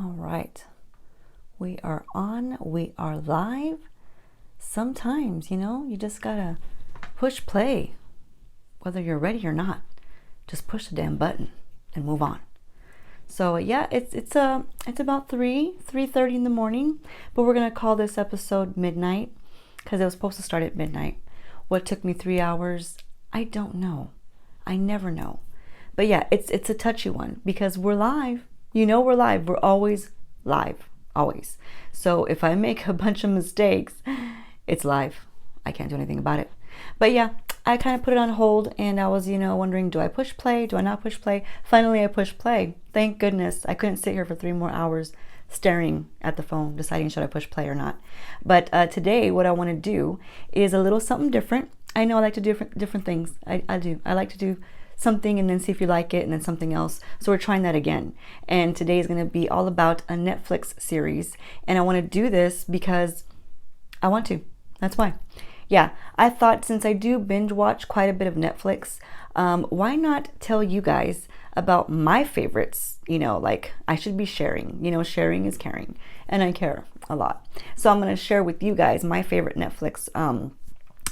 All right, we are on, we are live. Sometimes, you just gotta push play, whether you're ready or not. Just push the damn button and move on. So yeah, it's about 3:30 in the morning, but we're gonna call this episode midnight because it was supposed to start at midnight. What took me 3 hours, I don't know. I never know. But yeah, it's a touchy one because we're live. We're live. We're always live, always. So if I make a bunch of mistakes, it's live. I can't do anything about it. But yeah, I kind of put it on hold and I was, wondering, do I push play? Do I not push play? Finally, I pushed play. Thank goodness. I couldn't sit here for 3 more hours staring at the phone, deciding should I push play or not. But today, what I want to do is a little something different. I know I like to do different things. I do. I like to do something and then see if you like it and then something else. So we're trying that again. And today is going to be all about a Netflix series. And I want to do this because I want to. That's why. Yeah, I thought since I do binge watch quite a bit of Netflix, why not tell you guys about my favorites? Like I should be sharing. Sharing is caring. And I care a lot. So I'm going to share with you guys my favorite Netflix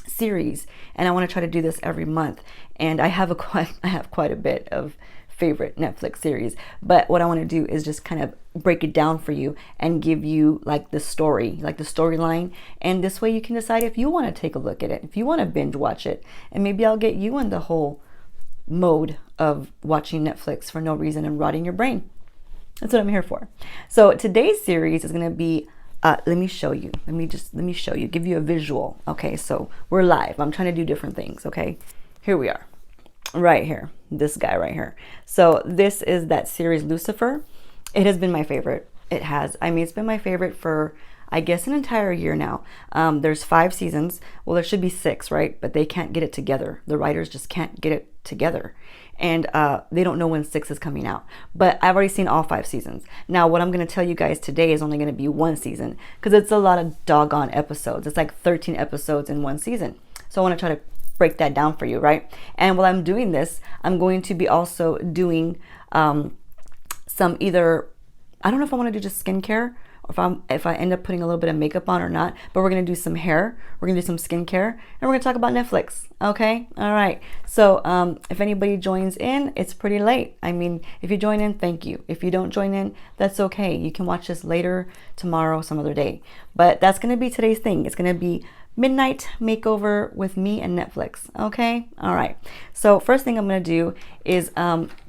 series, and I want to try to do this every month. And I have quite a bit of favorite Netflix series, but what I want to do is just kind of break it down for you and give you like the story, like the storyline, and this way you can decide if you want to take a look at it, if you want to binge watch it, and maybe I'll get you in the whole mode of watching Netflix for no reason and rotting your brain. That's what I'm here for. So today's series is going to be let me show you. Let me show you. Give you a visual. Okay, so we're live. I'm trying to do different things. Okay, here we are, right here. This guy right here. So this is that series Lucifer. It has been my favorite. It has. I mean, it's been my favorite for I guess an entire year now. There's 5 seasons. Well, there should be 6, right? But they can't get it together. The writers just can't get it together. And they don't know when 6 is coming out. But I've already seen all 5 seasons. Now, what I'm going to tell you guys today is only going to be 1 season because it's a lot of doggone episodes. It's like 13 episodes in 1 season. So I want to try to break that down for you, right? And while I'm doing this, I'm going to be also doing some either, I don't know if I want to do just skincare, if I end up putting a little bit of makeup on or not, but we're going to do some hair, we're going to do some skincare, and we're going to talk about Netflix. Okay? All right. So if anybody joins in, it's pretty late. I mean, if you join in, thank you. If you don't join in, that's okay. You can watch this later, tomorrow, some other day. But that's going to be today's thing. It's going to be midnight makeover with me and Netflix. Okay? All right. So first thing I'm going to do is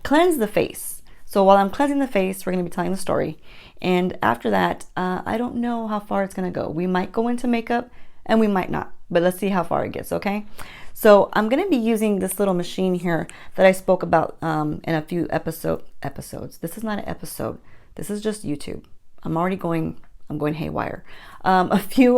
cleanse the face. So while I'm cleansing the face, we're going to be telling the story. And after that, I don't know how far it's going to go. We might go into makeup and we might not, but let's see how far it gets, okay? So I'm going to be using this little machine here that I spoke about in a few episodes. This is not an episode. This is just YouTube. I'm going haywire. A few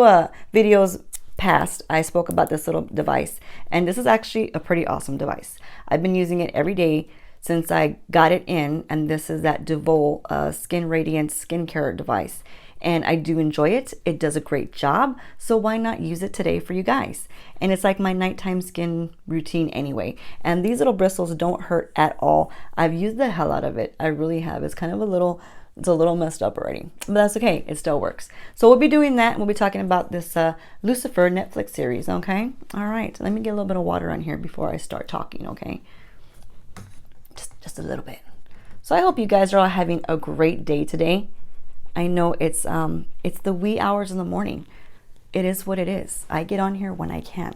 videos past, I spoke about this little device, and this is actually a pretty awesome device. I've been using it every day since I got it in, and this is that Devol Skin Radiance skincare device, and I do enjoy it. It does a great job, so why not use it today for you guys? And it's like my nighttime skin routine anyway, and these little bristles don't hurt at all. I've used the hell out of it. I really have. It's kind of it's a little messed up already, but that's okay. It still works. So we'll be doing that. We'll be talking about this Lucifer Netflix series, okay? All right, let me get a little bit of water on here before I start talking, okay? Just a little bit. So I hope you guys are all having a great day today. I know it's the wee hours in the morning. It is what it is. I get on here when I can.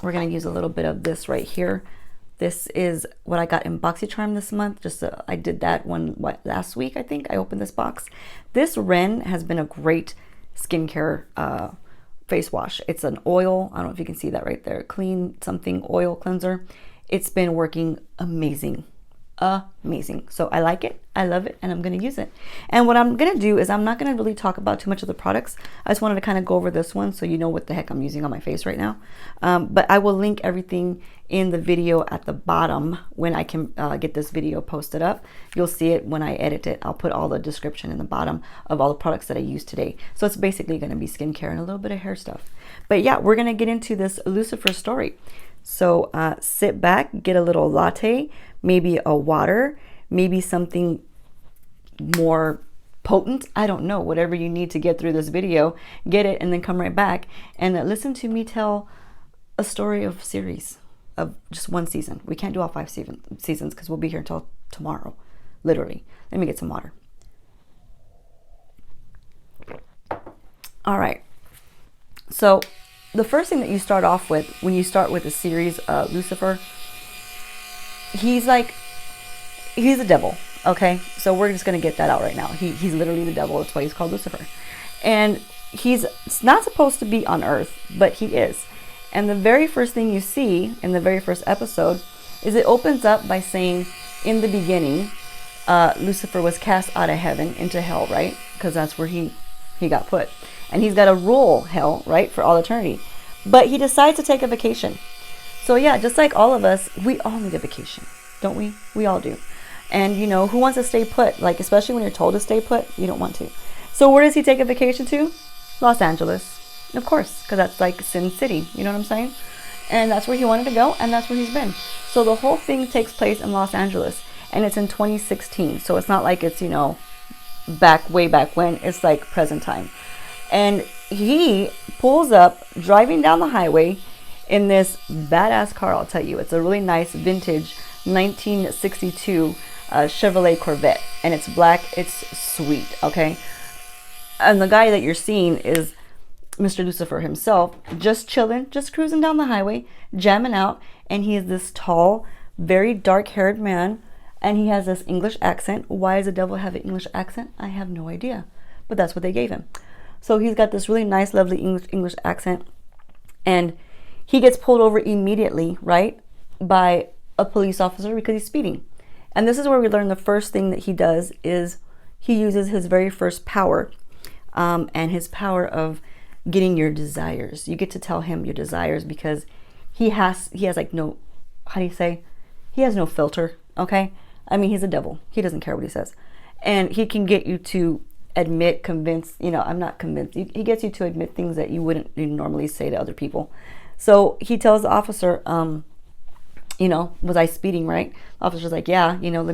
We're going to use a little bit of this right here. This is what I got in BoxyCharm this month. I did that one last week, I think. I opened this box. This Ren has been a great skincare face wash. It's an oil. I don't know if you can see that right there. Clean something oil cleanser. It's been working amazing. So I like it. I love it, and I'm going to use it. And what I'm going to do is I'm not going to really talk about too much of the products. I just wanted to kind of go over this one so you know what the heck I'm using on my face right now. But I will link everything in the video at the bottom when I can get this video posted up. You'll see it when I edit it. I'll put all the description in the bottom of all the products that I use today. So it's basically going to be skincare and a little bit of hair stuff. But yeah, we're going to get into this Lucifer story. So sit back, get a little latte, maybe a water, maybe something more potent. I don't know, whatever you need to get through this video, get it, and then come right back and listen to me tell a story of series of just one season. We can't do all 5 seasons because we'll be here until tomorrow, literally. Let me get some water. All right. So the first thing that you start off with when you start with the series, Lucifer, he's a devil. Okay, so we're just going to get that out right now. He's literally the devil. That's why he's called Lucifer. And he's not supposed to be on earth, but he is. And the very first thing you see in the very first episode is it opens up by saying, in the beginning, Lucifer was cast out of heaven into hell, right? Because that's where he got put. And he's got to rule hell, right, for all eternity. But he decides to take a vacation. So yeah, just like all of us, we all need a vacation, don't we? We all do. And, you know, who wants to stay put? Like, especially when you're told to stay put, you don't want to. So where does he take a vacation to? Los Angeles. Of course, because that's like Sin City. You know what I'm saying? And that's where he wanted to go, and that's where he's been. So the whole thing takes place in Los Angeles, and it's in 2016. So it's not like it's, you know, way back when. It's like present time. And he pulls up, driving down the highway in this badass car, I'll tell you. It's a really nice vintage 1962 Chevrolet Corvette, and it's black. It's sweet, okay? And the guy that you're seeing is Mr. Lucifer himself, just chilling, just cruising down the highway, jamming out, and he is this tall, very dark-haired man, and he has this English accent. Why does the devil have an English accent? I have no idea, but that's what they gave him. So he's got this really nice, lovely English accent, and he gets pulled over immediately, right, by a police officer because he's speeding. And this is where we learn the first thing that he does is he uses his very first power, and his power of getting your desires. You get to tell him your desires because he has like no, how do you say? He has no filter, okay? I mean, he's a devil. He doesn't care what he says. And he can get you to admit, convince, you know, I'm not convinced. He gets you to admit things that you wouldn't normally say to other people. So he tells the officer, you know, was I speeding, right? The officer's like, yeah, you know,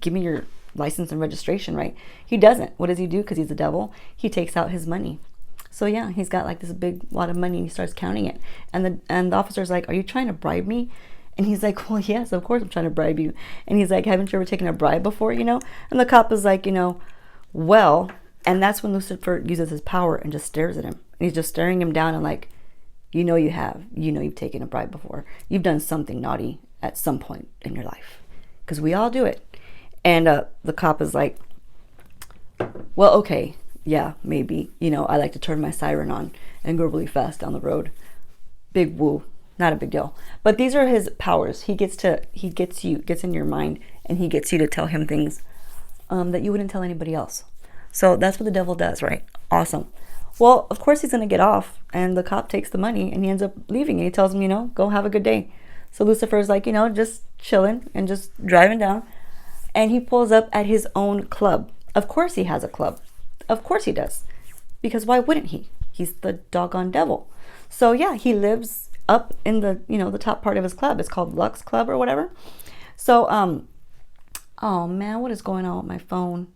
give me your license and registration, right? He doesn't. What does he do? Because he's a devil. He takes out his money. So yeah, he's got like this big wad of money and he starts counting it. And the officer's like, are you trying to bribe me? And he's like, well, yes, of course I'm trying to bribe you. And he's like, haven't you ever taken a bribe before, you know? And the cop is like, you know, well, and that's when Lucifer uses his power and just stares at him. And he's just staring him down and like, you know you've taken a bribe before. You've done something naughty at some point in your life. Because we all do it. And the cop is like, well, okay, yeah, maybe. You know, I like to turn my siren on and go really fast down the road. Big woo. Not a big deal. But these are his powers. He gets in your mind, and he gets you to tell him things that you wouldn't tell anybody else. So that's what the devil does, right? Awesome. Well, of course he's going to get off, and the cop takes the money, and he ends up leaving, and he tells him, you know, go have a good day. So Lucifer's like, you know, just chilling and just driving down, and he pulls up at his own club. Of course he has a club. Of course he does. Because why wouldn't he? He's the doggone devil. So yeah, he lives up in the, you know, the top part of his club. It's called Lux Club or whatever. So, oh man, what is going on with my phone?